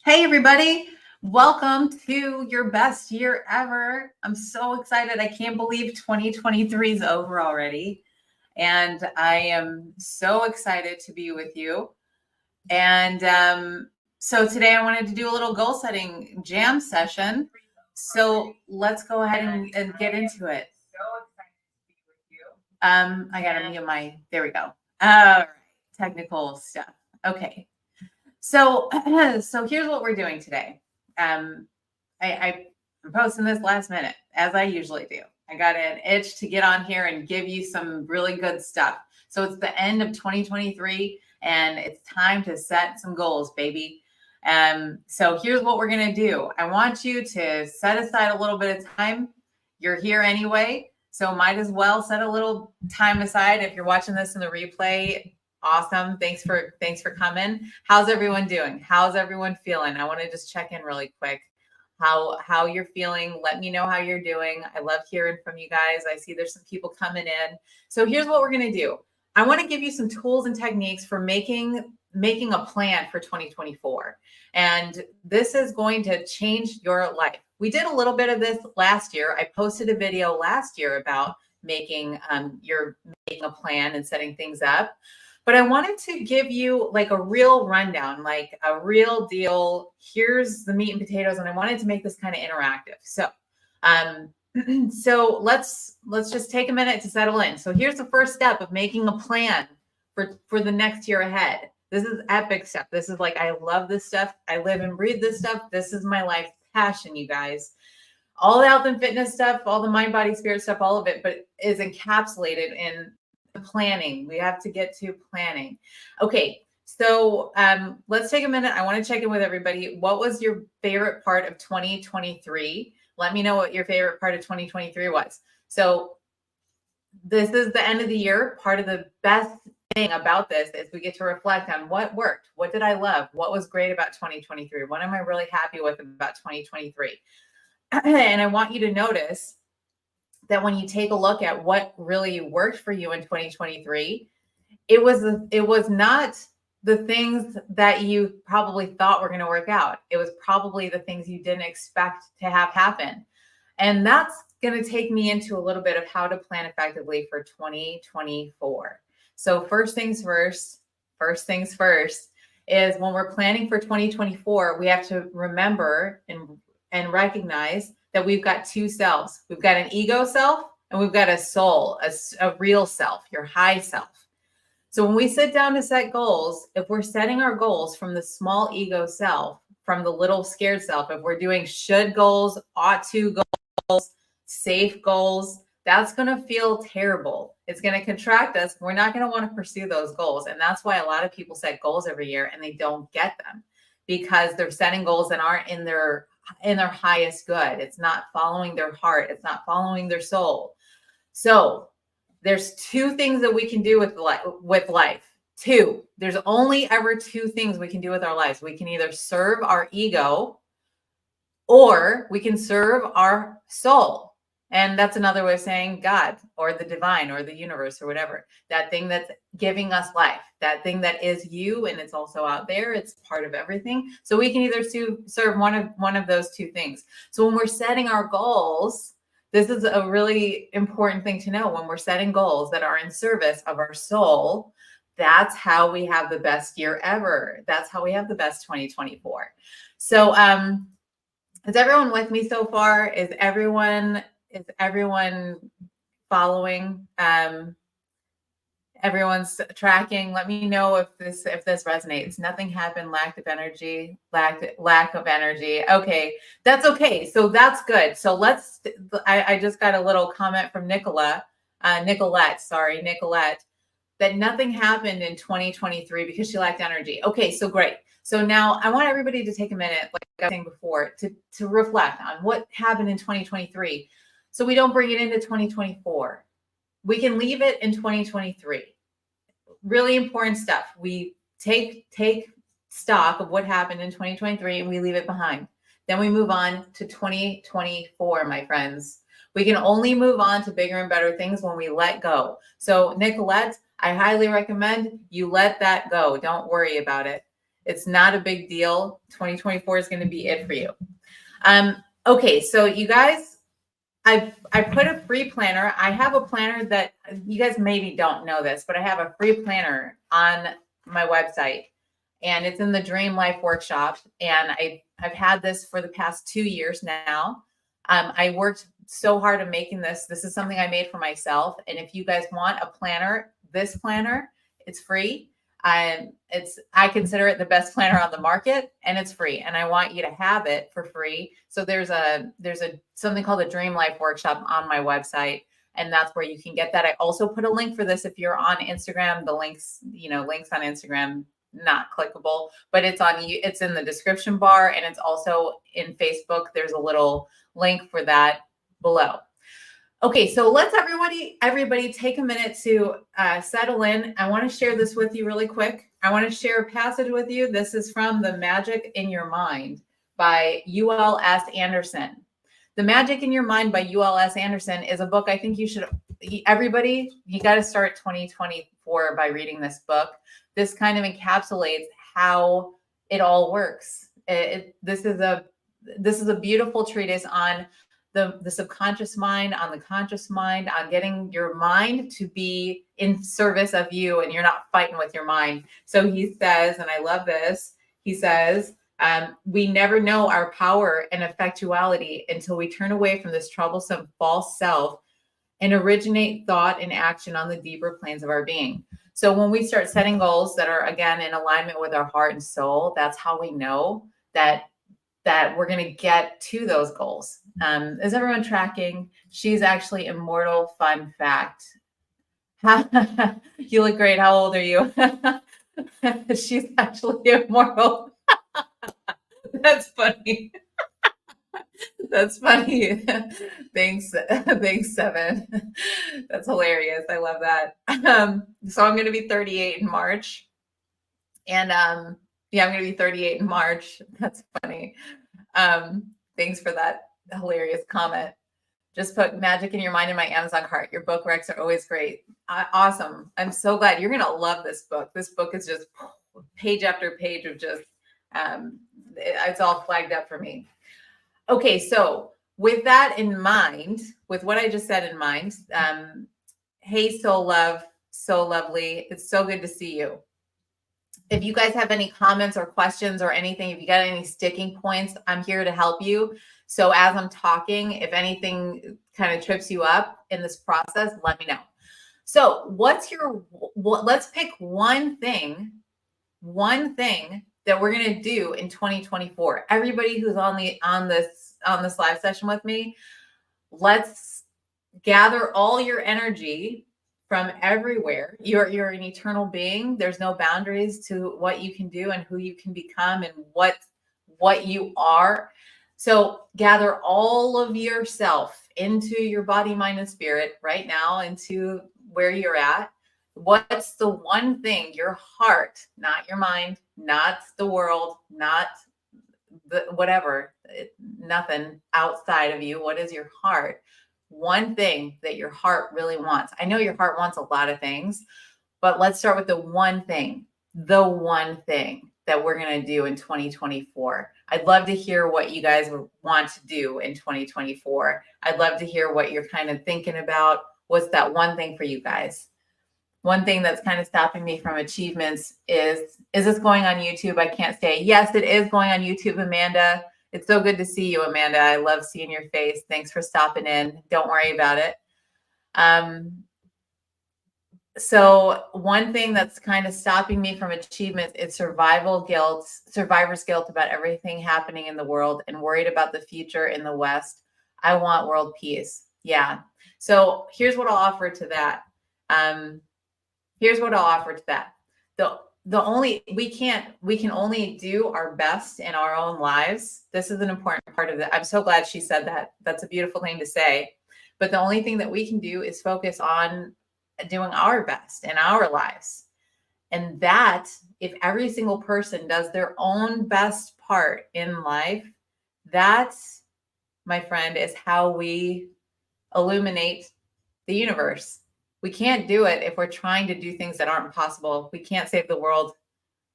Hey, everybody. Welcome to your best year ever. I'm so excited. I can't believe 2023 is over already. And I am so excited to be with you. And so today I wanted to do a little goal setting jam session. So let's go ahead and get into it. I got to mute there we go. All right. Technical stuff. Okay. So, so here's what we're doing today. Um, I'm posting this last minute, as I usually do. I got an itch to get on here and give you some really good stuff. So it's the end of 2023, and it's time to set some goals, baby. So here's what we're gonna do. I want you to set aside a little bit of time. You're here anyway, so might as well set a little time aside. If you're watching this in the replay, awesome. Thanks for coming. How's everyone doing? How's everyone feeling? I want to just check in really quick. How you're feeling. Let me know how you're doing. I love hearing from you guys. I see there's some people coming in. So here's what we're going to do. I want to give you some tools and techniques for making a plan for 2024. And this is going to change your life. We did a little bit of this last year. I posted a video last year about making a plan and setting things up. But I wanted to give you like a real rundown, like a real deal. Here's the meat and potatoes, and I wanted to make this kind of interactive. So, so let's just take a minute to settle in. So here's the first step of making a plan for the next year ahead. This is epic stuff. This is like, I love this stuff. I live and breathe this stuff. This is my life passion, you guys. All the health and fitness stuff, all the mind, body, spirit stuff, all of it, but is encapsulated in planning. We have to get to planning. Okay. So let's take a minute. I want to check in with everybody. What was your favorite part of 2023? Let me know what your favorite part of 2023 was. So this is the end of the year. Part of the best thing about this is we get to reflect on what worked. What did I love? What was great about 2023? What am I really happy with about 2023? And I want you to notice that when you take a look at what really worked for you in 2023, it was not the things that you probably thought were going to work out. It was probably the things you didn't expect to have happen. And that's going to take me into a little bit of how to plan effectively for 2024. So first things first is when we're planning for 2024, we have to remember and recognize that we've got two selves. We've got an ego self and we've got a soul, a real self, your high self. So when we sit down to set goals, if we're setting our goals from the small ego self, from the little scared self, if we're doing should goals, ought to goals, safe goals, that's going to feel terrible. It's going to contract us. We're not going to want to pursue those goals. And that's why a lot of people set goals every year and they don't get them because they're setting goals that aren't in their highest good. It's not following their heart. It's not following their soul. So there's two things that we can do with life. Two. There's only ever two things we can do with our lives. We can either serve our ego or we can serve our soul. And that's another way of saying God or the divine or the universe or whatever. That thing that's giving us life, that thing that is you and it's also out there. It's part of everything. So we can either serve one of those two things. So when we're setting our goals, this is a really important thing to know. When we're setting goals that are in service of our soul, that's how we have the best year ever. That's how we have the best 2024. So is everyone with me so far? Is everyone following? Everyone's tracking. Let me know if this resonates. Nothing happened. Lack of energy. Okay, that's okay. So that's good. So I just got a little comment from Nicolette, that nothing happened in 2023 because she lacked energy. Okay, so great. So now I want everybody to take a minute, like I was saying before, to reflect on what happened in 2023 so we don't bring it into 2024. We can leave it in 2023. Really important stuff. We take stock of what happened in 2023 and we leave it behind. Then we move on to 2024, my friends. We can only move on to bigger and better things when we let go. So Nicolette, I highly recommend you let that go. Don't worry about it. It's not a big deal. 2024 is going to be it for you. Okay, so you guys, I put a free planner. I have a planner that you guys maybe don't know this, but I have a free planner on my website, and it's in the Dream Life Workshop. And I've had this for the past 2 years now. I worked so hard on making this. This is something I made for myself. And if you guys want a planner, this planner, it's free. I consider it the best planner on the market, and it's free, and I want you to have it for free. So there's something called a Dream Life Workshop on my website, and that's where you can get that. I also put a link for this if you're on Instagram. The links on Instagram, not clickable, but it's in the description bar, and it's also in Facebook. There's a little link for that below. Okay, so let's everybody take a minute to settle in. I want to share this with you really quick. I want to share a passage with you. This is from The Magic in Your Mind by ULS Anderson. The Magic in Your Mind by ULS Anderson is a book I think you got to start 2024 by reading this book. This kind of encapsulates how it all works. This is a beautiful treatise on the subconscious mind, on the conscious mind, on getting your mind to be in service of you, and you're not fighting with your mind. So he says, and I love this, he says, we never know our power and effectuality until we turn away from this troublesome false self and originate thought and action on the deeper planes of our being. So when we start setting goals that are, again, in alignment with our heart and soul, that's how we know that we're going to get to those goals. Is everyone tracking? She's actually immortal. Fun fact. You look great. How old are you? She's actually immortal. That's funny. That's funny. Thanks, Seven. That's hilarious. I love that. So I'm going to be 38 in March. And yeah, I'm going to be 38 in March. That's funny. Thanks for that hilarious comment. Just put Magic in Your Mind in my Amazon cart. Your book recs are always great. Awesome. I'm so glad. You're going to love this book. This book is just page after page of just, it's all flagged up for me. Okay, so with that in mind, with what I just said in mind, hey, Soul Love, so lovely. It's so good to see you. If you guys have any comments or questions or anything, if you got any sticking points, I'm here to help you. So as I'm talking, if anything kind of trips you up in this process, let me know. So let's pick one thing that we're going to do in 2024. Everybody who's on this live session with me, let's gather all your energy from everywhere. You're an eternal being. There's no boundaries to what you can do and who you can become and what you are. So gather all of yourself into your body, mind, and spirit right now, into where you're at. What's the one thing your heart, not your mind, not the world, not the whatever, nothing outside of you. What is your heart? One thing that your heart really wants. I know your heart wants a lot of things, but let's start with the one thing that we're going to do in 2024. I'd love to hear what you guys want to do in 2024. I'd love to hear what you're kind of thinking about. What's that one thing for you guys? One thing that's kind of stopping me from achievements is this going on YouTube? I can't say. Yes, it is going on YouTube, Amanda. It's so good to see you, Amanda. I love seeing your face. Thanks for stopping in. Don't worry about it. So one thing that's kind of stopping me from achievements is survivor's guilt about everything happening in the world and worried about the future in the West. I want world peace. Yeah. So here's what I'll offer to that. We can only do our best in our own lives. This is an important part of it. I'm so glad she said that. That's a beautiful thing to say. But the only thing that we can do is focus on doing our best in our lives. And that, if every single person does their own best part in life, that's, my friend, is how we illuminate the universe. We can't do it if we're trying to do things that aren't possible. We can't save the world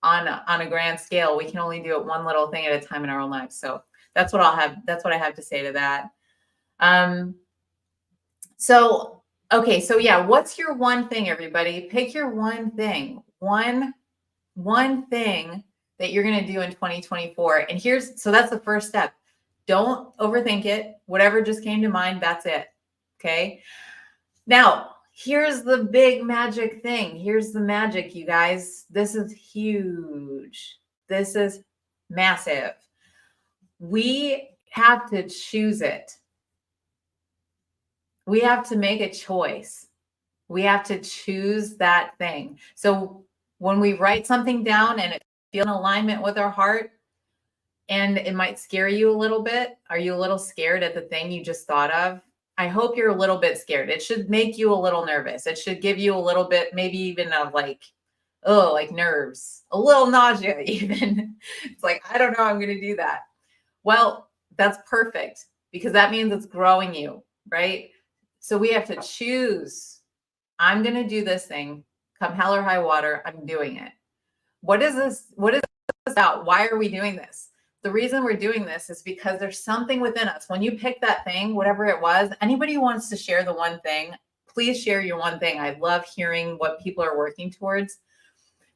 on a grand scale. We can only do it one little thing at a time in our own lives. So that's what I have to say to that. Okay, so yeah, what's your one thing, everybody? Pick your one thing. One thing that you're going to do in 2024. And so that's the first step. Don't overthink it. Whatever just came to mind, that's it. Okay. Now, here's the big magic thing. Here's the magic, you guys. This is huge. This is massive. We have to choose it. We have to make a choice. We have to choose that thing. So when we write something down and it feels in alignment with our heart, and it might scare you a little bit. Are you a little scared at the thing you just thought of? I hope you're a little bit scared. It should make you a little nervous. It should give you a little bit, maybe even of like nerves, a little nausea even. It's like, I don't know, I'm going to do that. Well, that's perfect because that means it's growing you, right? So we have to choose. I'm going to do this thing. Come hell or high water, I'm doing it. What is this? What is this about? Why are we doing this? The reason we're doing this is because there's something within us. When you pick that thing, whatever it was, anybody who wants to share the one thing, please share your one thing. I love hearing what people are working towards.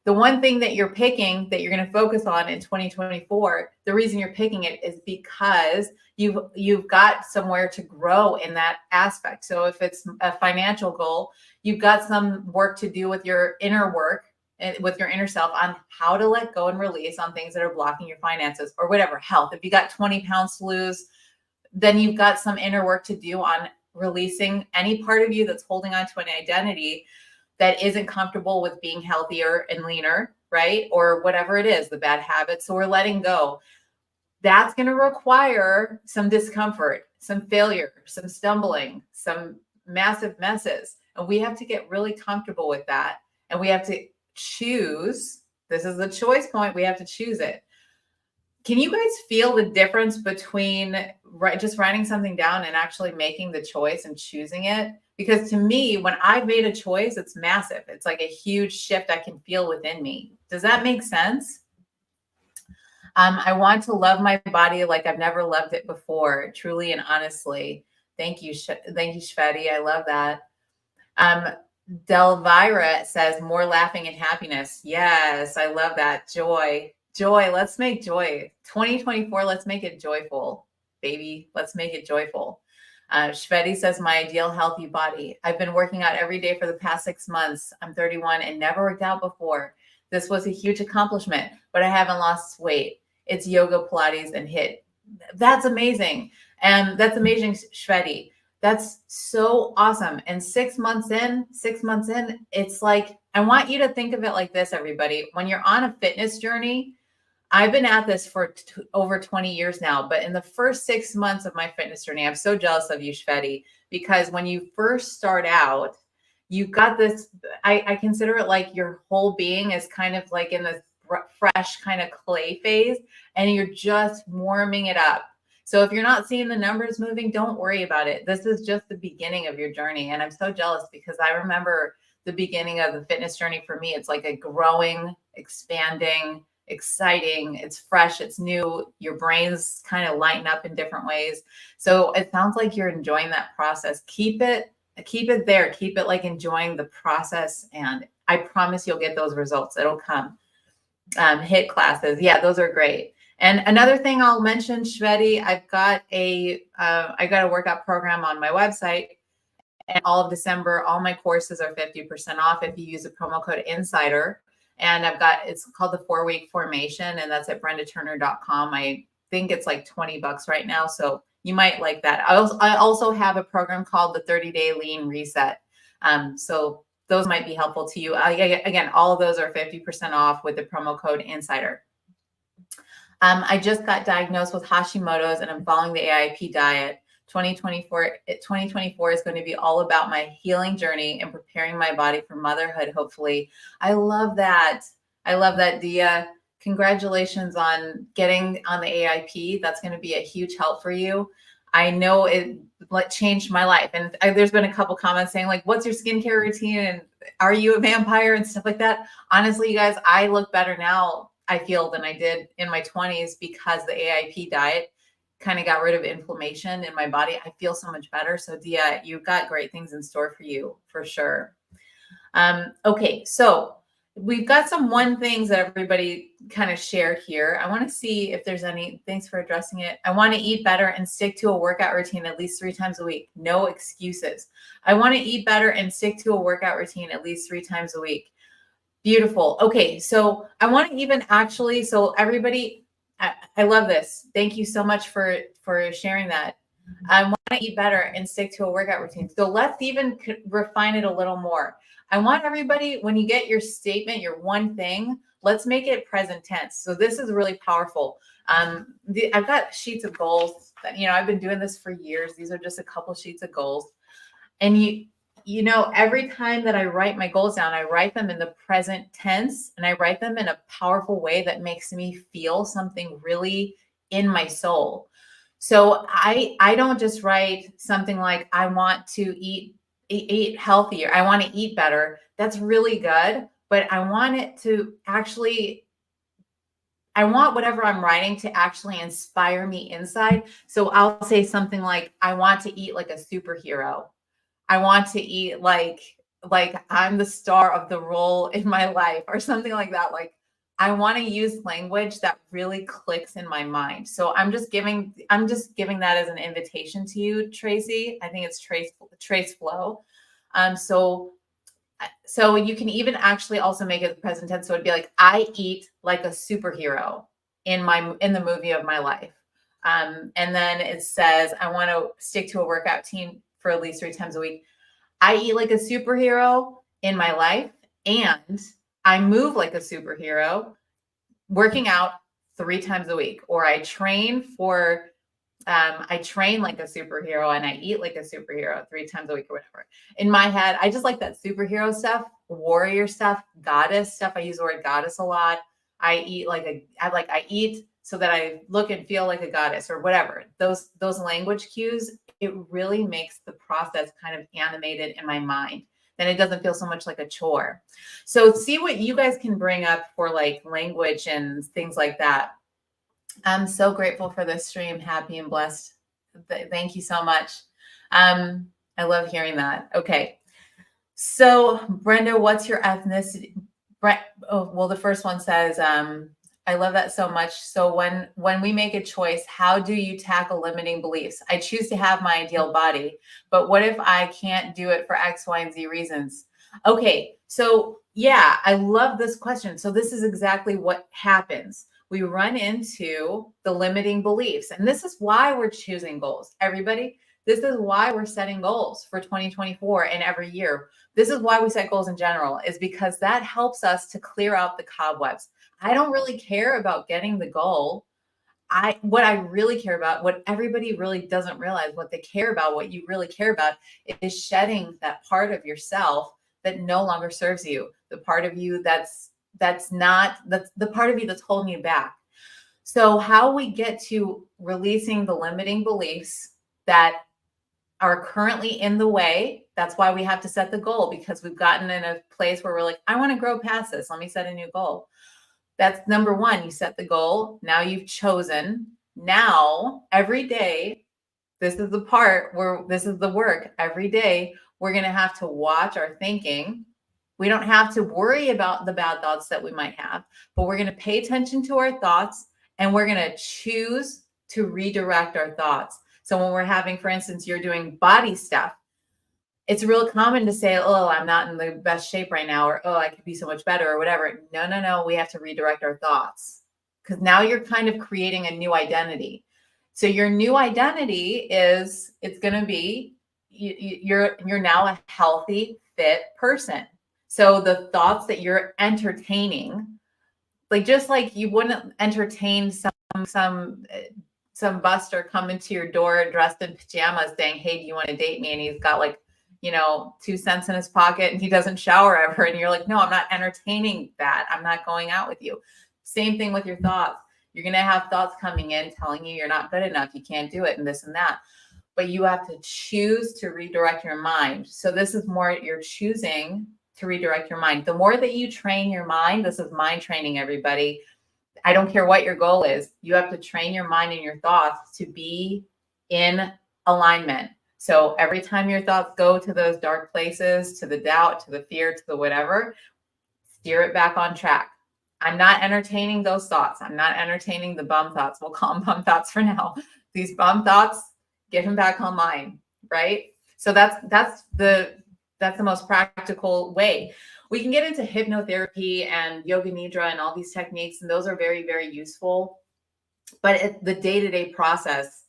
The one thing that you're picking that you're going to focus on in 2024, the reason you're picking it is because you've got somewhere to grow in that aspect. So if it's a financial goal, you've got some work to do with your inner work, with your inner self on how to let go and release on things that are blocking your finances or whatever. Health. If you got 20 pounds to lose, then you've got some inner work to do on releasing any part of you that's holding on to an identity that isn't comfortable with being healthier and leaner, right? Or whatever it is, the bad habits. So we're letting go. That's going to require some discomfort, some failure, some stumbling, some massive messes. And we have to get really comfortable with that. And we have to choose. This is the choice point. We have to choose it. Can you guys feel the difference between just writing something down and actually making the choice and choosing it? Because to me, when I've made a choice, it's massive. It's like a huge shift I can feel within me. Does that make sense? I want to love my body like I've never loved it before, truly and honestly. Thank you. Thank you, Shveti. I love that. Delvira says more laughing and happiness. Yes, I love that. Joy. Let's make joy. 2024, let's make it joyful, baby. Let's make it joyful. Shveti says my ideal healthy body. I've been working out every day for the past 6 months. I'm 31 and never worked out before. This was a huge accomplishment, but I haven't lost weight. It's yoga, Pilates, and HIIT. That's amazing. And that's amazing, Shveti. That's so awesome. And 6 months in, it's like, I want you to think of it like this, everybody. When you're on a fitness journey, I've been at this for over 20 years now, but in the first 6 months of my fitness journey, I'm so jealous of you, Shveti, because when you first start out, you've got this, I consider it like your whole being is kind of like in this fresh kind of clay phase, and you're just warming it up. So if you're not seeing the numbers moving, don't worry about it. This is just the beginning of your journey. And I'm so jealous because I remember the beginning of the fitness journey for me. It's like a growing, expanding, exciting. It's fresh. It's new. Your brain's kind of lighten up in different ways. So it sounds like you're enjoying that process. Keep it there. Keep it like enjoying the process. And I promise you'll get those results. It'll come. HIIT classes. Yeah, those are great. And another thing I'll mention, Shveti, I've got a workout program on my website, and all of December, all my courses are 50% off if you use the promo code INSIDER. And it's called the 4-week formation, and that's at brendaturner.com. I think it's like $20 right now. So you might like that. I also have a program called the 30-day lean reset. So those might be helpful to you. Again, all of those are 50% off with the promo code INSIDER. I just got diagnosed with Hashimoto's and I'm following the AIP diet. 2024 is going to be all about my healing journey and preparing my body for motherhood, hopefully. I love that. Dia. Congratulations on getting on the AIP. That's going to be a huge help for you. I know it changed my life. And there's been a couple comments saying like, what's your skincare routine? And are you a vampire and stuff like that? Honestly, you guys, I look better now, I feel, than I did in my 20s because the AIP diet kind of got rid of inflammation in my body. I feel so much better. So Dia, you've got great things in store for you for sure. Okay, so we've got some one things that everybody kind of shared here. I want to see if there's any, thanks for addressing it. I want to eat better and stick to a workout routine at least 3 times a week. No excuses. I want to eat better and stick to a workout routine at least 3 times a week. Beautiful. Okay, so I want to even actually, so everybody, I love this. Thank you so much for sharing that. I want to eat better and stick to a workout routine. So let's even refine it a little more. I want everybody, when you get your statement, your one thing, let's make it present tense. So this is really powerful. I've got sheets of goals that, I've been doing this for years. These are just a couple sheets of goals. And every time that I write my goals down, I write them in the present tense, and I write them in a powerful way that makes me feel something really in my soul. So I don't just write something like, I want to eat healthier. I want to eat better. That's really good. But I want it to actually, I want whatever I'm writing to actually inspire me inside. So I'll say something like, I want to eat like a superhero. I want to eat like I'm the star of the role in my life, or something like that. Like, I want to use language that really clicks in my mind. So I'm just giving that as an invitation to you, Tracy. I think it's Trace Flow. So you can even actually also make it present tense. So it'd be like, I eat like a superhero in the movie of my life. And then it says, I want to stick to a workout routine for at least 3 times a week. I eat like a superhero in my life, and I move like a superhero working out 3 times a week. Or I train like a superhero, and I eat like a superhero 3 times a week, or whatever. In my head, I just like that superhero stuff, warrior stuff, goddess stuff. I use the word goddess a lot. I eat so that I look and feel like a goddess, or whatever. Those language cues, it really makes the process kind of animated in my mind. Then it doesn't feel so much like a chore. So see what you guys can bring up for like language and things like that. I'm so grateful for this stream. Happy and blessed. Thank you so much. I love hearing that. Okay. So Brenda, what's your ethnicity? The first one says, I love that so much. So when we make a choice, how do you tackle limiting beliefs? I choose to have my ideal body, but what if I can't do it for X, Y, and Z reasons? Okay. So yeah, I love this question. So this is exactly what happens. We run into the limiting beliefs, and this is why we're choosing goals. Everybody, this is why we're setting goals for 2024 and every year. This is why we set goals in general, is because that helps us to clear out the cobwebs. I don't really care about getting the goal. What I really care about, what everybody really doesn't realize, what they care about, what you really care about, is shedding that part of yourself that no longer serves you. The part of you that's the part of you that's holding you back. So how we get to releasing the limiting beliefs that are currently in the way, that's why we have to set the goal, because we've gotten in a place where we're like, I want to grow past this. Let me set a new goal. That's number one. You set the goal. Now you've chosen. Now, every day, this is the part where this is the work. Every day, we're going to have to watch our thinking. We don't have to worry about the bad thoughts that we might have, but we're going to pay attention to our thoughts, and we're going to choose to redirect our thoughts. So when we're having, for instance, you're doing body stuff, it's real common to say, oh, I'm not in the best shape right now, or, oh, I could be so much better, or whatever. No. We have to redirect our thoughts, because now you're kind of creating a new identity. So your new identity is, it's going to be, you're now a healthy, fit person. So the thoughts that you're entertaining, like, just like you wouldn't entertain some buster coming to your door dressed in pajamas saying, hey, do you want to date me? And he's got like, 2 cents in his pocket, and he doesn't shower ever. And you're like, no, I'm not entertaining that. I'm not going out with you. Same thing with your thoughts. You're going to have thoughts coming in telling you you're not good enough, you can't do it, and this and that. But you have to choose to redirect your mind. So this is more, you're choosing to redirect your mind. The more that you train your mind, this is mind training, everybody. I don't care what your goal is. You have to train your mind and your thoughts to be in alignment. So every time your thoughts go to those dark places, to the doubt, to the fear, to the whatever, steer it back on track. I'm not entertaining those thoughts. I'm not entertaining the bum thoughts. We'll call them bum thoughts for now. These bum thoughts, get them back online, right? So that's the most practical way. We can get into hypnotherapy and yoga nidra and all these techniques, and those are very, very useful. But the day-to-day process,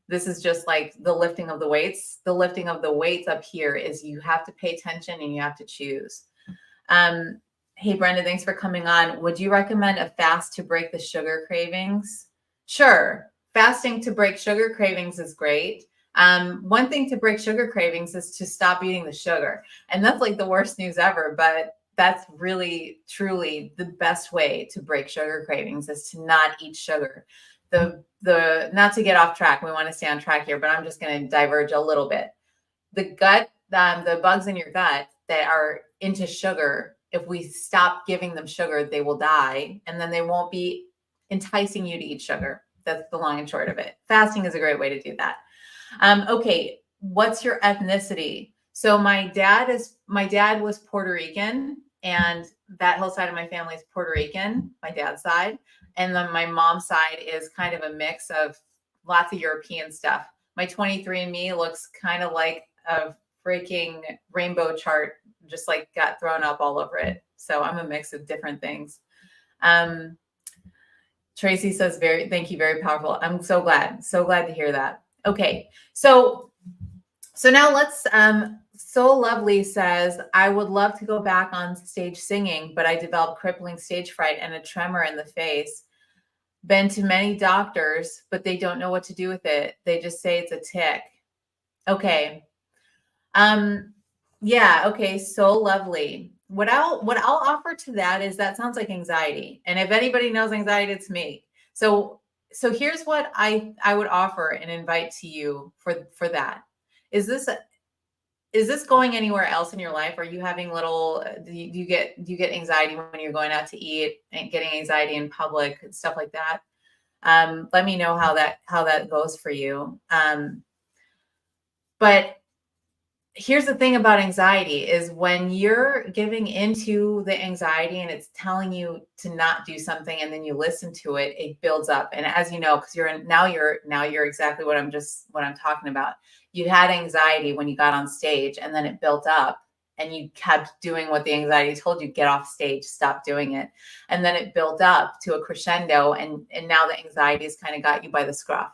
this is just like the lifting of the weights. The lifting of the weights up here is you have to pay attention and you have to choose. Hey, Brenda, thanks for coming on. Would you recommend a fast to break the sugar cravings? Sure. Fasting to break sugar cravings is great. One thing to break sugar cravings is to stop eating the sugar. And that's like the worst news ever, but that's really, truly the best way to break sugar cravings is to not eat sugar. Not to get off track, we want to stay on track here, but I'm just going to diverge a little bit. The gut, the bugs in your gut that are into sugar, if we stop giving them sugar, they will die, and then they won't be enticing you to eat sugar. That's the long and short of it. Fasting is a great way to do that. Okay, what's your ethnicity? So my dad was Puerto Rican, and that whole side of my family is Puerto Rican, my dad's side. And then my mom's side is kind of a mix of lots of European stuff. My 23andMe looks kind of like a freaking rainbow chart, just like got thrown up all over it. So I'm a mix of different things. Tracy says, thank you, very powerful. I'm so glad to hear that. Okay. So now let's, So Lovely says, I would love to go back on stage singing, but I developed crippling stage fright and a tremor in the face. Been to many doctors, but they don't know what to do with it. They just say it's a tic. Okay. Yeah. Okay. So Lovely. What I'll offer to that is that sounds like anxiety. And if anybody knows anxiety, it's me. So here's what I would offer and invite to you for that. Is this going anywhere else in your life? Are you having do you get anxiety when you're going out to eat and getting anxiety in public and stuff like that? Let me know how that goes for you. But here's the thing about anxiety is when you're giving into the anxiety and it's telling you to not do something and then you listen to it, it builds up. And as you know, because now you're exactly what I'm talking about. You had anxiety when you got on stage and then it built up and you kept doing what the anxiety told you, get off stage, stop doing it. And then it built up to a crescendo and now the anxiety has kind of got you by the scruff.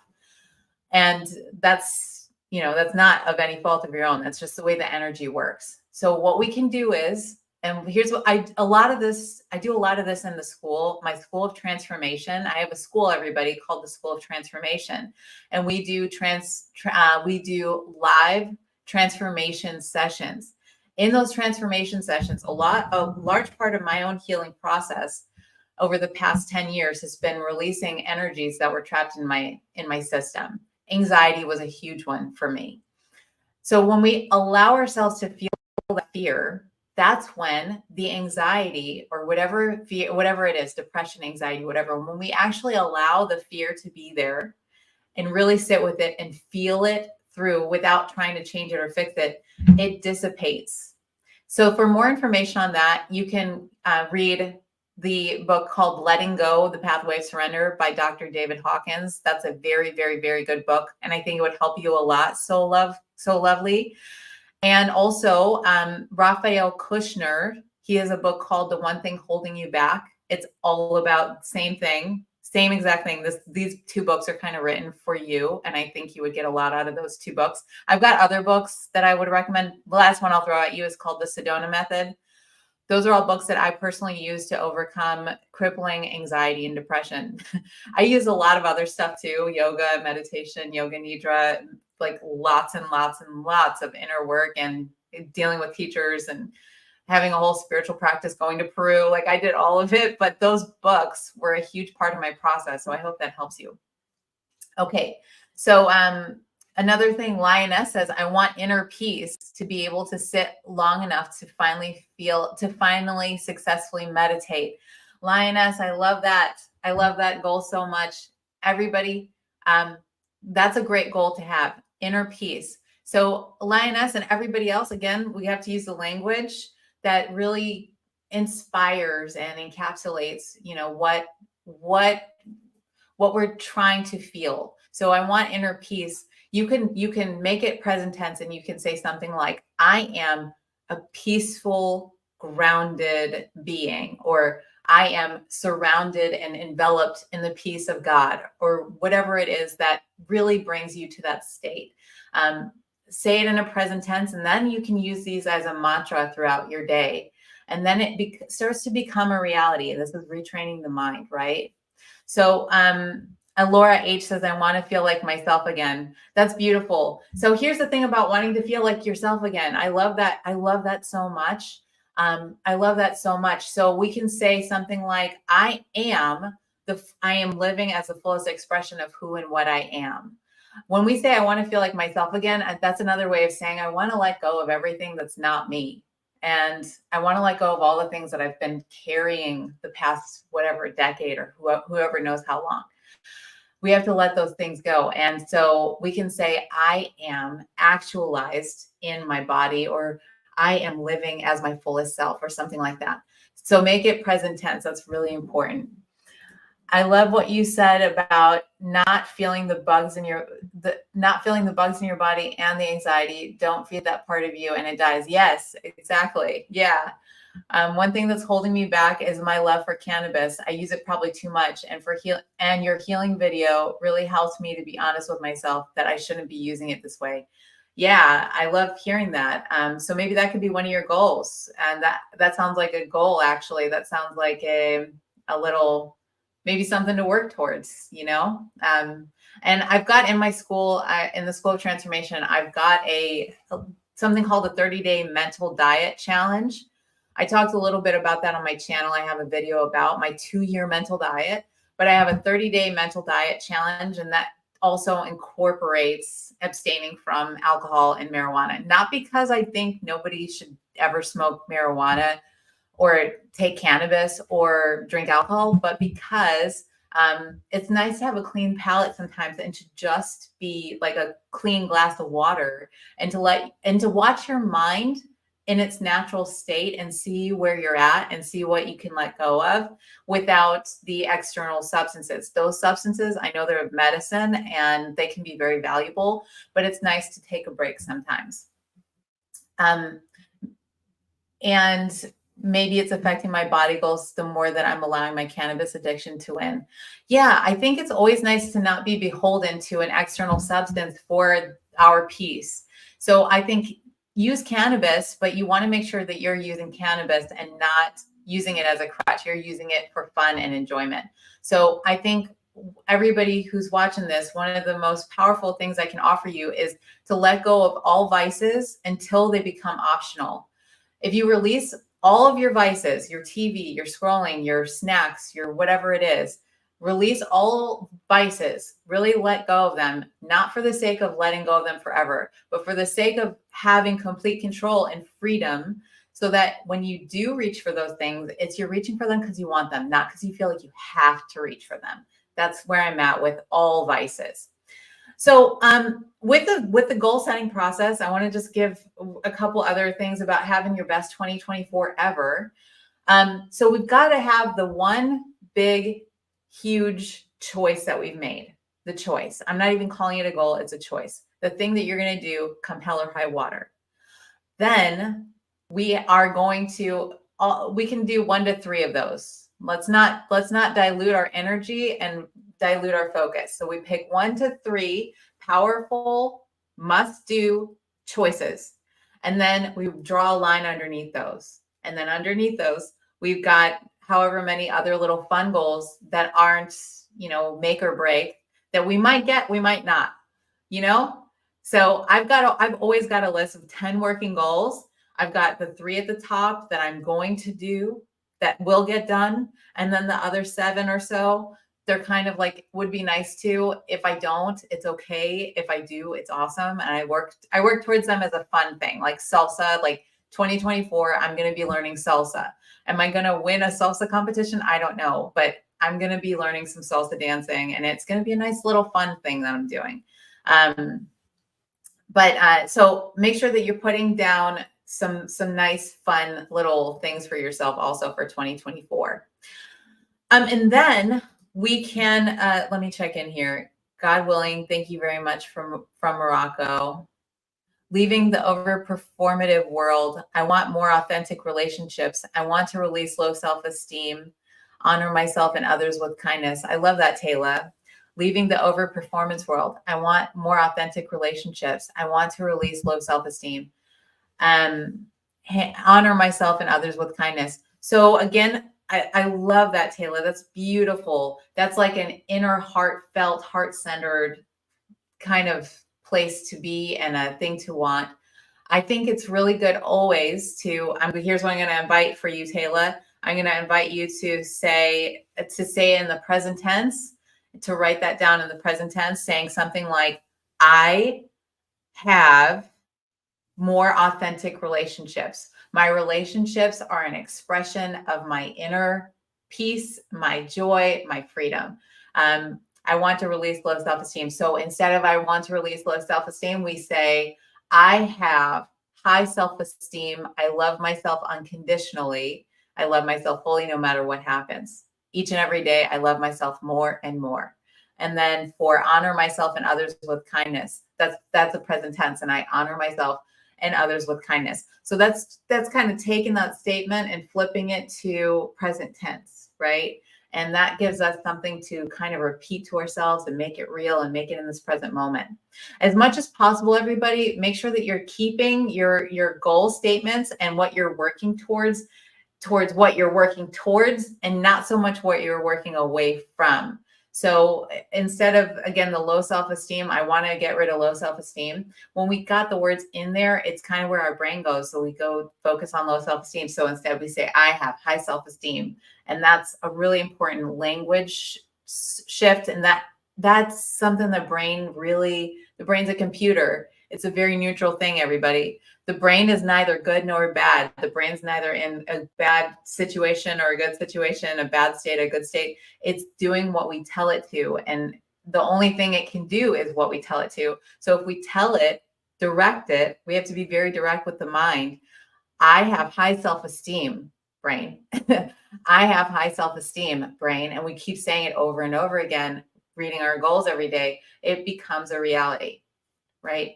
And that's not of any fault of your own. That's just the way the energy works. So what we can do is, and here's what I do a lot of this in the school, my School of Transformation. I have a school, everybody, called the School of Transformation. And we do live transformation sessions. In those transformation sessions, a large part of my own healing process over the past 10 years has been releasing energies that were trapped in my system. Anxiety was a huge one for me. So when we allow ourselves to feel that fear, that's when the anxiety or whatever it is, depression, anxiety, whatever, when we actually allow the fear to be there and really sit with it and feel it through without trying to change it or fix it, it dissipates. So for more information on that, you can read the book called Letting Go, The Pathway of Surrender by Dr. David Hawkins. That's a very, very, very good book. And I think it would help you a lot. So Lovely. And also Raphael Kushner, he has a book called The One Thing Holding You Back. It's all about the same thing, same exact thing. These two books are kind of written for you. And I think you would get a lot out of those two books. I've got other books that I would recommend. The last one I'll throw at you is called The Sedona Method. Those are all books that I personally use to overcome crippling anxiety and depression. I use a lot of other stuff too, yoga, meditation, yoga nidra, like lots and lots and lots of inner work and dealing with teachers and having a whole spiritual practice, going to Peru. Like I did all of it, but those books were a huge part of my process. So I hope that helps you. Okay. So Another thing, Lioness says, I want inner peace to be able to sit long enough to finally successfully meditate. Lioness, I love that. I love that goal so much. Everybody, that's a great goal to have, inner peace. So Lioness and everybody else, again, we have to use the language that really inspires and encapsulates, what we're trying to feel. So I want inner peace. You can make it present tense, and you can say something like, I am a peaceful, grounded being, or I am surrounded and enveloped in the peace of God, or whatever it is that really brings you to that state. Say it in a present tense, and then you can use these as a mantra throughout your day. And then it starts to become a reality. This is retraining the mind, right? So Laura H says, I want to feel like myself again. That's beautiful. So here's the thing about wanting to feel like yourself again. I love that. I love that so much. I love that so much. So we can say something like, I am living as the fullest expression of who and what I am. When we say, I want to feel like myself again, that's another way of saying, I want to let go of everything that's not me. And I want to let go of all the things that I've been carrying the past, whatever, decade, or whoever knows how long. We have to let those things go. And so we can say, I am actualized in my body, or I am living as my fullest self, or something like that. So make it present tense. That's really important. I love what you said about not feeling the bugs in your body and the anxiety. Don't feed that part of you and it dies. Yes, exactly. Yeah. One thing that's holding me back is my love for cannabis. I use it probably too much, and your healing video really helps me to be honest with myself that I shouldn't be using it this way. Yeah, I love hearing that. So maybe that could be one of your goals, and that sounds like a goal. Actually, that sounds like a little, maybe something to work towards. And I've got in my school, in the School of Transformation, I've got something called the 30-day mental diet challenge. I talked a little bit about that on my channel. I have a video about my 2-year mental diet, but I have a 30-day mental diet challenge, and that also incorporates abstaining from alcohol and marijuana. Not because I think nobody should ever smoke marijuana or take cannabis or drink alcohol, but because it's nice to have a clean palate sometimes, and to just be like a clean glass of water, and to watch your mind in its natural state and see where you're at and see what you can let go of without the external substances. Those substances, I know they're medicine and they can be very valuable, but it's nice to take a break sometimes. And maybe it's affecting my body goals the more that I'm allowing my cannabis addiction to win. Yeah, I think it's always nice to not be beholden to an external substance for our peace. So I think use cannabis, but you want to make sure that you're using cannabis and not using it as a crutch. You're using it for fun and enjoyment. So I think everybody who's watching this, one of the most powerful things I can offer you is to let go of all vices until they become optional. If you release all of your vices, your TV, your scrolling, your snacks, your whatever it is, release all vices, really let go of them, not for the sake of letting go of them forever, but for the sake of having complete control and freedom, so that when you do reach for those things, you're reaching for them because you want them, not because you feel like you have to reach for them. That's where I'm at with all vices. So with the goal setting process, I want to just give a couple other things about having your best 2024 ever. So we've got to have the one big, huge choice that we've made. The choice. I'm not even calling it a goal. It's a choice. The thing that you're going to do come hell or high water. Then we are going to, we can do 1 to 3 of those. Let's not dilute our energy and dilute our focus. So we pick 1 to 3 powerful must-do choices. And then we draw a line underneath those. And then underneath those, we've got however many other little fun goals that aren't, make or break, that we might get, we might not, So I've always got a list of 10 working goals. I've got the 3 at the top that I'm going to do that will get done. And then the other 7 or so they're kind of like, would be nice to. If I don't, it's okay. If I do, it's awesome. And I work towards them as a fun thing, like salsa, like 2024, I'm going to be learning salsa. Am I going to win a salsa competition? I don't know, but I'm going to be learning some salsa dancing, and it's going to be a nice little fun thing that I'm doing. So make sure that you're putting down some nice, fun little things for yourself also for 2024. And then we can, let me check in here. God willing, thank you very much from Morocco. Leaving the overperformative world. I want more authentic relationships. I want to release low self-esteem, honor myself and others with kindness. I love that, Taylor. Leaving the overperformance world. I want more authentic relationships. I want to release low self-esteem. Honor myself and others with kindness. So again, I love that, Taylor. That's beautiful. That's like an inner heartfelt, heart-centered kind of place to be and a thing to want. I think it's really good always to, here's what I'm going to invite for you, Taylor. I'm going to invite you to say in the present tense, to write that down in the present tense, saying something like, I have more authentic relationships. My relationships are an expression of my inner peace, my joy, my freedom. I want to release low self-esteem. So instead of I want to release low self-esteem, we say, I have high self-esteem. I love myself unconditionally. I love myself fully no matter what happens. Each and every day, I love myself more and more. And then for honor myself and others with kindness, that's a present tense. And I honor myself and others with kindness. So that's kind of taking that statement and flipping it to present tense, right? And that gives us something to kind of repeat to ourselves and make it real and make it in this present moment. As much as possible, everybody, make sure that you're keeping your goal statements and what you're working towards what you're working towards, and not so much what you're working away from. So instead of, again, the low self-esteem, I want to get rid of low self-esteem. When we got the words in there, it's kind of where our brain goes. So we go focus on low self-esteem. So instead we say, I have high self-esteem. And that's a really important language shift. And that's something the brain's a computer. It's a very neutral thing, everybody. The brain is neither good nor bad. The brain's neither in a bad situation or a good situation, a bad state, a good state. It's doing what we tell it to. And the only thing it can do is what we tell it to. So if we tell it, direct it, we have to be very direct with the mind. I have high self-esteem, brain. I have high self-esteem, brain. And we keep saying it over and over again, reading our goals every day. It becomes a reality, right?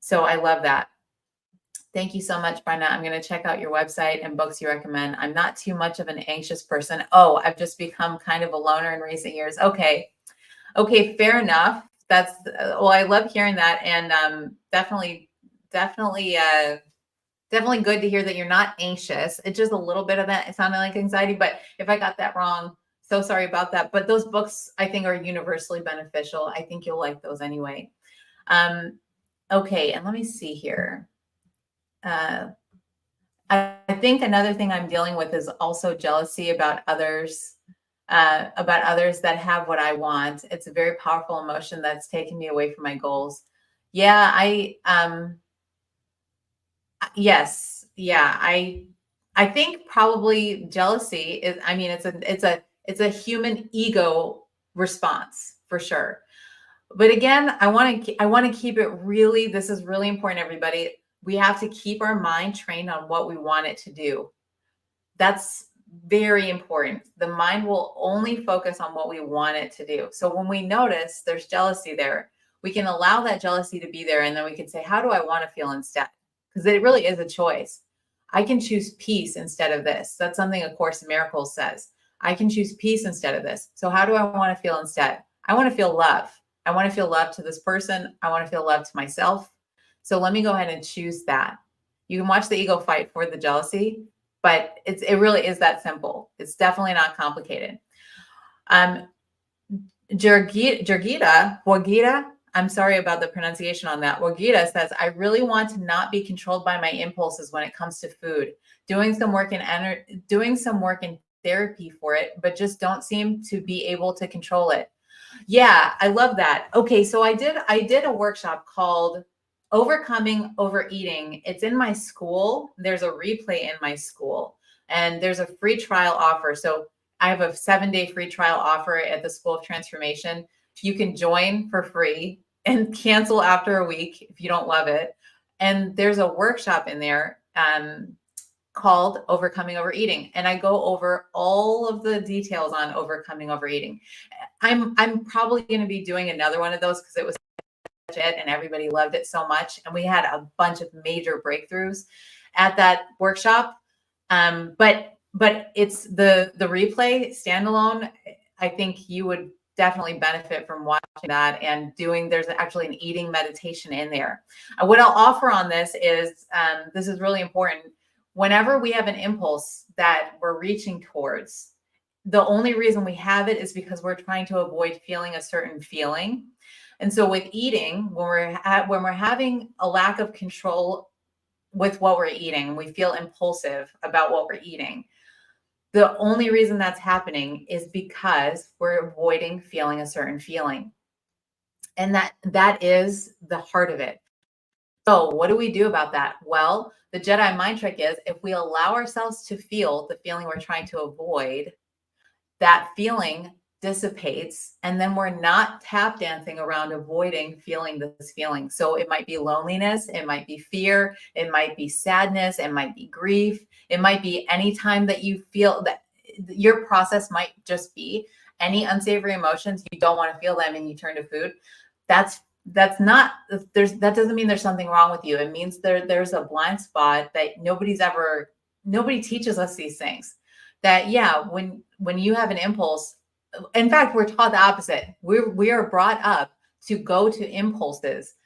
So I love that. Thank you so much, Brenda. I'm going to check out your website and books you recommend. I'm not too much of an anxious person. Oh, I've just become kind of a loner in recent years. Okay, fair enough. That's, well, I love hearing that. And definitely good to hear that you're not anxious. It's just a little bit of that. It sounded like anxiety, but if I got that wrong, so sorry about that. But those books, I think, are universally beneficial. I think you'll like those anyway. Okay, and let me see here. I think another thing I'm dealing with is also jealousy about others that have what I want. It's a very powerful emotion that's taken me away from my goals. Yeah, yes. Yeah, I think probably jealousy is, I mean, it's a human ego response for sure. But again, I want to keep it really, this is really important, everybody. We have to keep our mind trained on what we want it to do. That's very important. The mind will only focus on what we want it to do. So when we notice there's jealousy there, we can allow that jealousy to be there. And then we can say, how do I want to feel instead? Because it really is a choice. I can choose peace instead of this. That's something A Course in Miracles says. I can choose peace instead of this. So how do I want to feel instead? I want to feel love. I want to feel love to this person. I want to feel love to myself. So let me go ahead and choose that. You can watch the ego fight for the jealousy, but it really is that simple. It's definitely not complicated. Wagita, I'm sorry about the pronunciation on that. Wagita says, I really want to not be controlled by my impulses when it comes to food. Doing some work in therapy for it, but just don't seem to be able to control it. Yeah, I love that. Okay, so I did a workshop called Overcoming Overeating. It's in my school. There's a replay in my school, and there's a free trial offer. So I have a 7-day free trial offer at the School of Transformation. You can join for free and cancel after a week if you don't love it. And there's a workshop in there called Overcoming Overeating, and I go over all of the details on overcoming overeating. I'm probably going to be doing another one of those because it was it and everybody loved it so much, and we had a bunch of major breakthroughs at that workshop. But it's the replay standalone. I think you would definitely benefit from watching that and doing. There's actually an eating meditation in there. What I'll offer on this is really important. Whenever we have an impulse that we're reaching towards, the only reason we have it is because we're trying to avoid feeling a certain feeling. And so with eating, when we're having a lack of control with what we're eating, we feel impulsive about what we're eating. The only reason that's happening is because we're avoiding feeling a certain feeling. And that is the heart of it. So what do we do about that? Well, the Jedi mind trick is if we allow ourselves to feel the feeling we're trying to avoid, that feeling dissipates, and then we're not tap dancing around avoiding feeling this feeling. So it might be loneliness, it might be fear, it might be sadness, it might be grief, it might be any time that you feel that your process might just be any unsavory emotions, you don't want to feel them and you turn to food. That doesn't mean there's something wrong with you. It means there's a blind spot that nobody teaches us these things. That when you have an impulse, in fact, we're taught the opposite. We are brought up to go to impulses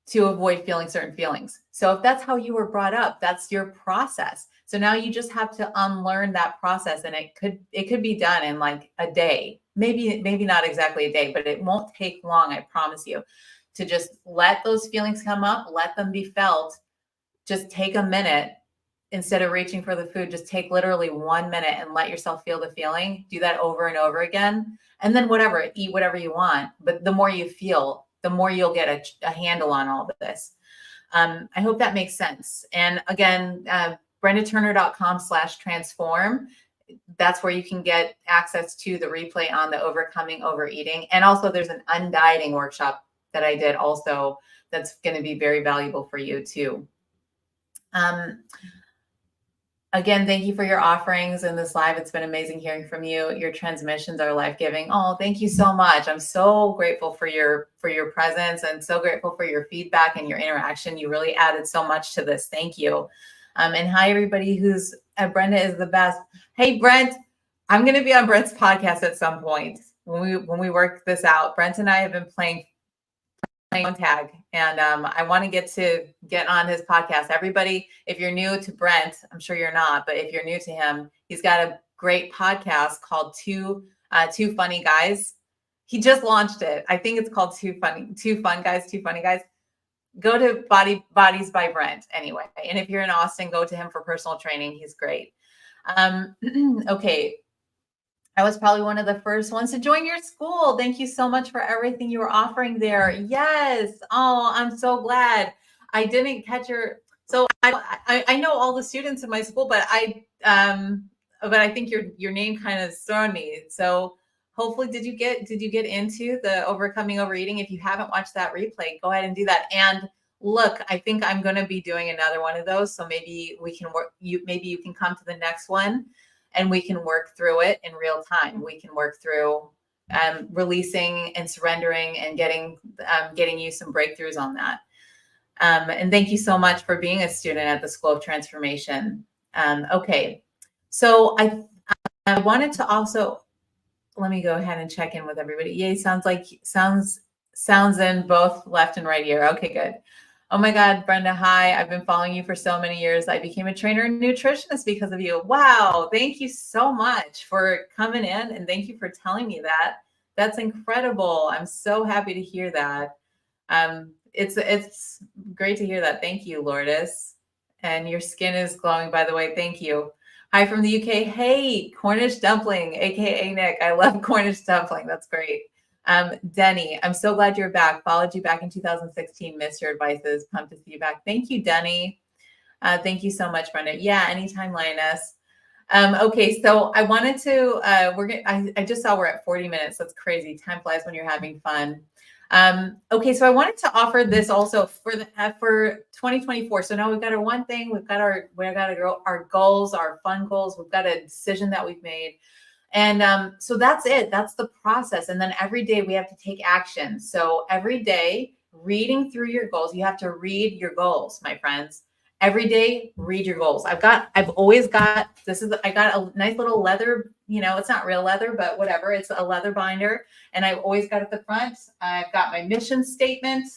to avoid feeling certain feelings. So if that's how you were brought up, that's your process. So now you just have to unlearn that process, and it could be done in like a day, maybe not exactly a day, but it won't take long. I promise you, to just let those feelings come up, let them be felt. Just take a minute. Instead of reaching for the food, just take literally 1 minute and let yourself feel the feeling. Do that over and over again. And then eat whatever you want. But the more you feel, the more you'll get a handle on all of this. I hope that makes sense. And again, brendaturner.com/transform. That's where you can get access to the replay on the Overcoming Overeating. And also there's an undieting workshop that I did also that's going to be very valuable for you too. Again, thank you for your offerings in this live. It's been amazing hearing from you. Your transmissions are life-giving. Oh, thank you so much. I'm so grateful for your presence and so grateful for your feedback and your interaction. You really added so much to this. Thank you. And hi, everybody who's Brenda is the best. Hey, Brent, I'm going to be on Brent's podcast at some point when we work this out. Brent and I have been playing phone tag, and I want to get on his podcast. Everybody, if you're new to Brent, I'm sure you're not, but if you're new to him, he's got a great podcast called Two Funny Guys. He just launched it. I think it's called Two Funny Guys. Go to Bodies by Brent anyway. And if you're in Austin, go to him for personal training. He's great. Okay. I was probably one of the first ones to join your school. Thank you so much for everything you were offering there. Yes. Oh, I'm so glad. I didn't catch so I know all the students in my school, but I think your name kind of thrown me. So hopefully did you get into the Overcoming Overeating? If you haven't watched that replay, go ahead and do that. And look, I think I'm going to be doing another one of those. So maybe we can maybe you can come to the next one. And we can work through it in real time. We can work through releasing and surrendering and getting you some breakthroughs on that. And thank you so much for being a student at the School of Transformation. Okay, so I wanted to also, let me go ahead and check in with everybody. Yay, sounds in both left and right ear. Okay, good. Oh my God, Brenda, hi. I've been following you for so many years. I became a trainer and nutritionist because of you. Wow. Thank you so much for coming in, and thank you for telling me that. That's incredible. I'm so happy to hear that. It's great to hear that. Thank you, Lourdes. And your skin is glowing, by the way. Thank you. Hi from the UK. Hey, Cornish dumpling, aka Nick. I love Cornish dumpling. That's great. Denny, I'm so glad you're back. Followed you back in 2016. Missed your advices. Pumped to see you back. Thank you, Denny. Thank you so much, Brenda. Yeah, anytime, Lioness. Okay, so I wanted to. I just saw we're at 40 minutes. That's crazy. Time flies when you're having fun. Okay, so I wanted to offer this also for 2024. So now we've got our one thing, we've got our goals, our fun goals, we've got a decision that we've made. And so that's it. That's the process. And then every day we have to take action. So every day, reading through your goals, you have to read your goals, my friends. Every day, read your goals. I've always got, I got a nice little leather, it's not real leather, but whatever. It's a leather binder. And I've always got at the front, I've got my mission statement.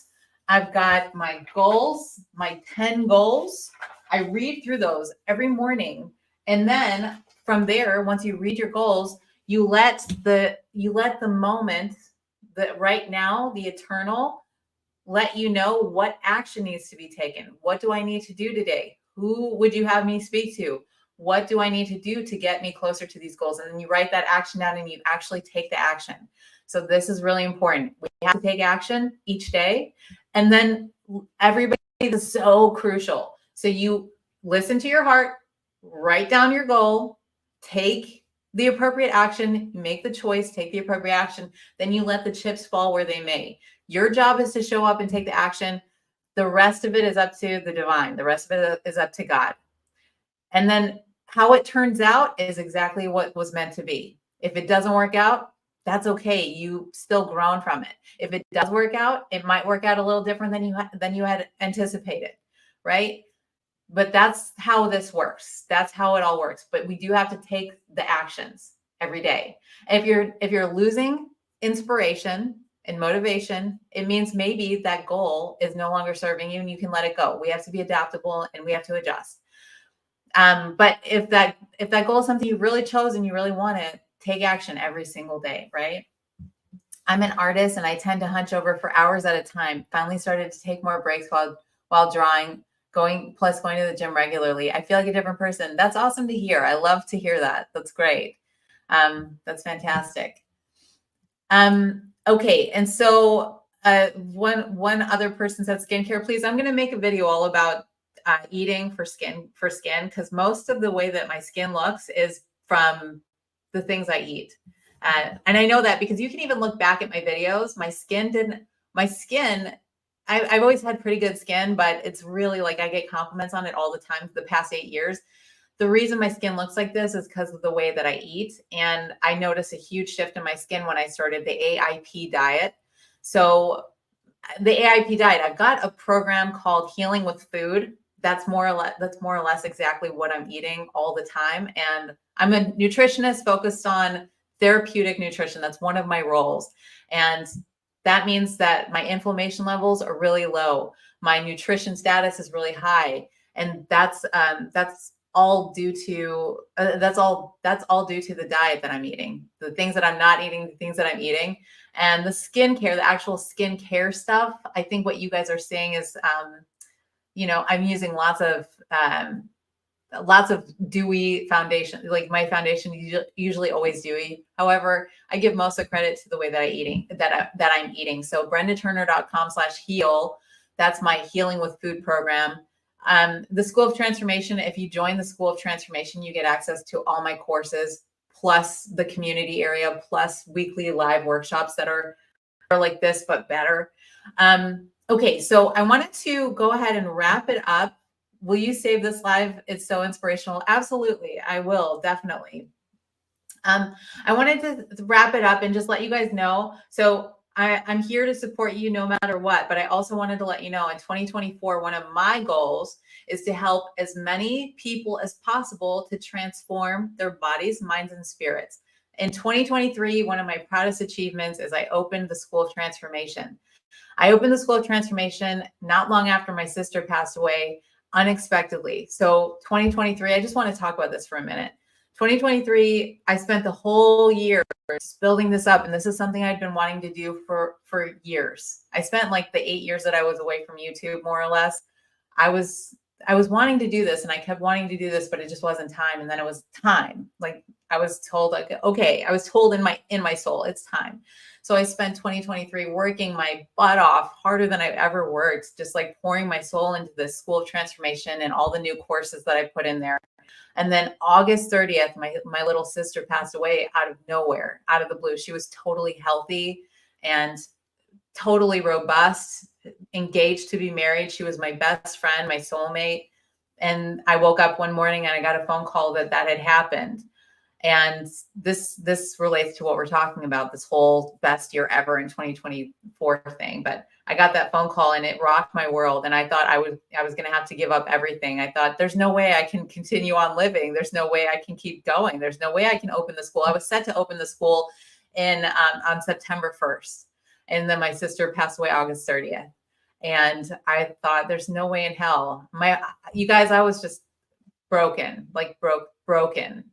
I've got my goals, my 10 goals. I read through those every morning. And then from there, once you read your goals, you let the moment, that right now, the eternal, let you know what action needs to be taken. What do I need to do today? Who would you have me speak to? What do I need to do to get me closer to these goals? And then you write that action down and you actually take the action. So this is really important. We have to take action each day. And then everybody is so crucial. So you listen to your heart, write down your goal, take the appropriate action, make the choice, take the appropriate action, then you let the chips fall where they may. Your job is to show up and take the action. The rest of it is up to the divine. The rest of it is up to God. And then how it turns out is exactly what was meant to be. If it doesn't work out, that's okay. You still grown from it. If it does work out, it might work out a little different than you had anticipated, right? But that's how this works. That's how it all works. But we do have to take the actions every day. And if you're losing inspiration and motivation, it means maybe that goal is no longer serving you and you can let it go. We have to be adaptable and we have to adjust. But if that goal is something you really chose and you really want it, take action every single day, right? I'm an artist and I tend to hunch over for hours at a time. Finally started to take more breaks while drawing, going to the gym regularly. I feel like a different person. That's awesome to hear. I love to hear that. That's great. That's fantastic. Okay, and so one other person said skincare, please. I'm going to make a video all about eating for skin, because most of the way that my skin looks is from the things I eat. And I know that because you can even look back at my videos. I've always had pretty good skin, but it's really like I get compliments on it all the time for the past 8 years. The reason my skin looks like this is because of the way that I eat. And I noticed a huge shift in my skin when I started the AIP diet. So the AIP diet, I've got a program called Healing with Food. That's more or less exactly what I'm eating all the time. And I'm a nutritionist focused on therapeutic nutrition. That's one of my roles. And that means that my inflammation levels are really low. My nutrition status is really high. And that's all due to that's all due to the diet that I'm eating, the things that I'm not eating, the things that I'm eating, and the skincare, the actual skincare stuff. I think what you guys are saying is, I'm using lots of dewy foundation. Like my foundation is usually always dewy. However, I give most of the credit to the way that I'm eating. So brendaturner.com/heal. That's my Healing with Food program. The School of Transformation, if you join the School of Transformation, you get access to all my courses, plus the community area, plus weekly live workshops that are like this, but better. Okay, so I wanted to go ahead and wrap it up. Will you save this live? It's so inspirational. Absolutely, I will, definitely. I wanted to wrap it up and just let you guys know. So I'm here to support you no matter what, but I also wanted to let you know in 2024, one of my goals is to help as many people as possible to transform their bodies, minds, and spirits. In 2023, one of my proudest achievements is I opened the School of Transformation. I opened the School of Transformation not long after my sister passed away unexpectedly. So 2023, I just want to talk about this for a minute. 2023, I spent the whole year building this up. And this is something I'd been wanting to do for years. I spent like the 8 years that I was away from YouTube, more or less. I was I was wanting to do this and I kept wanting to do this, but it just wasn't time. And then it was time. Like I was told, like, okay, I was told in my soul, it's time. So I spent 2023 working my butt off, harder than I've ever worked, just like pouring my soul into this school of transformation and all the new courses that I put in there. And then August 30th, my little sister passed away out of nowhere, out of the blue. She was totally healthy and totally robust, engaged to be married. She was my best friend, my soulmate. And I woke up one morning and I got a phone call that had happened. And this relates to what we're talking about, this whole best year ever in 2024 thing. But I got that phone call and it rocked my world. And I thought I was going to have to give up everything. I thought there's no way I can continue on living. There's no way I can keep going. There's no way I can open the school. I was set to open the school on September 1st. And then my sister passed away August 30th. And I thought there's no way in hell. You guys, I was just broken, like broken.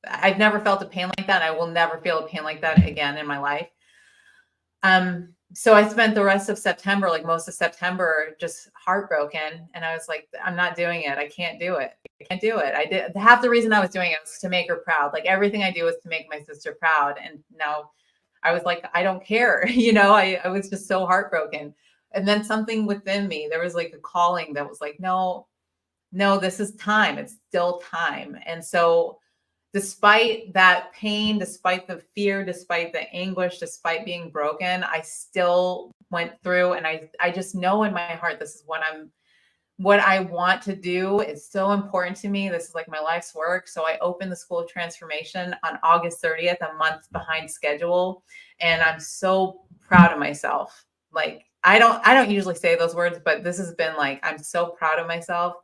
I've never felt a pain like that. I will never feel a pain like that again in my life. So I spent the rest of September, like most of September, just heartbroken. And I was like, I'm not doing it. I can't do it. I can't do it. I did half the reason I was doing it was to make her proud. Like everything I do is to make my sister proud. And now I was like, I don't care. I was just so heartbroken. And then something within me, there was like a calling that was like, no, this is time. It's still time. And so despite that pain, despite the fear, despite the anguish, despite being broken, I still went through, and I just know in my heart, this is what I want to do. It's so important to me. This is like my life's work. So I opened the School of Transformation on August 30th, a month behind schedule. And I'm so proud of myself. Like, I don't usually say those words, but this has been like, I'm so proud of myself.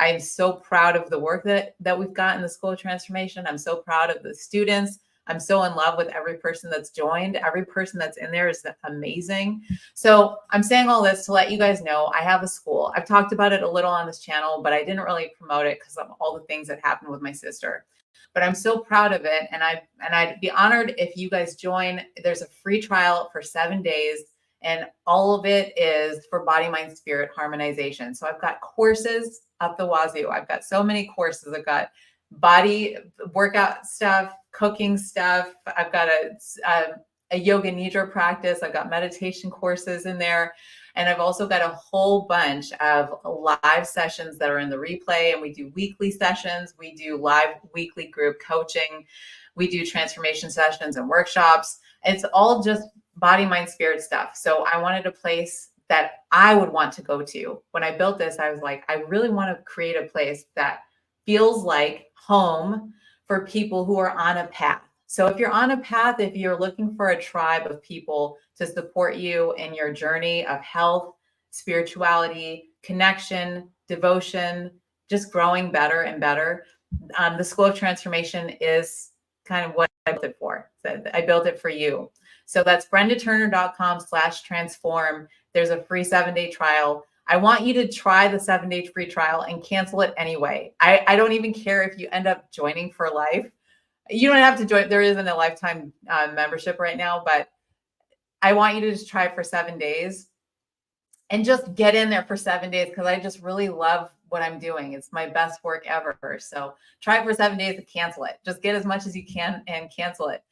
I'm so proud of the work that we've got in the School of Transformation. I'm so proud of the students. I'm so in love with every person that's joined. Every person that's in there is amazing. So I'm saying all this to let you guys know I have a school. I've talked about it a little on this channel, but I didn't really promote it because of all the things that happened with my sister. But I'm so proud of it. And I'd be honored if you guys join. There's a free trial for 7 days. And all of it is for body, mind, spirit harmonization. So I've got courses up the wazoo. I've got so many courses. I've got body workout stuff, cooking stuff. I've got a yoga nidra practice. I've got meditation courses in there. And I've also got a whole bunch of live sessions that are in the replay. And we do weekly sessions. We do live weekly group coaching. We do transformation sessions and workshops. It's all just body, mind, spirit stuff. So I wanted a place that I would want to go to. When I built this, I was like, I really want to create a place that feels like home for people who are on a path. So if you're on a path, if you're looking for a tribe of people to support you in your journey of health, spirituality, connection, devotion, just growing better and better, the School of Transformation is kind of what I built it for. So I built it for you. So that's brendaturner.com/transform. There's a free 7-day trial. I want you to try the 7-day free trial and cancel it anyway. I don't even care if you end up joining for life. You don't have to join. There isn't a lifetime membership right now, but I want you to just try it for 7 days and just get in there for 7 days because I just really love what I'm doing. It's my best work ever. So try it for 7 days and cancel it. Just get as much as you can and cancel it.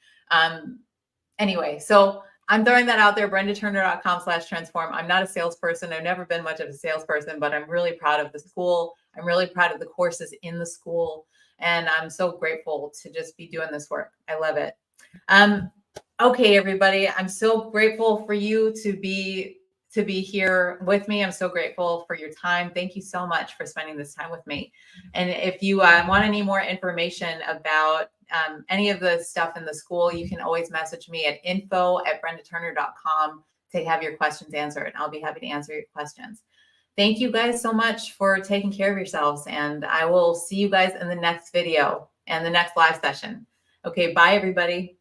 Anyway, so I'm throwing that out there, brendaturner.com/transform. I'm not a salesperson. I've never been much of a salesperson, but I'm really proud of the school. I'm really proud of the courses in the school. And I'm so grateful to just be doing this work. I love it. Okay, everybody. I'm so grateful for you to be here with me. I'm so grateful for your time. Thank you so much for spending this time with me. And if you want any more information about any of the stuff in the school, you can always message me at info@brendaturner.com to have your questions answered. And I'll be happy to answer your questions. Thank you guys so much for taking care of yourselves. And I will see you guys in the next video and the next live session. Okay, bye everybody.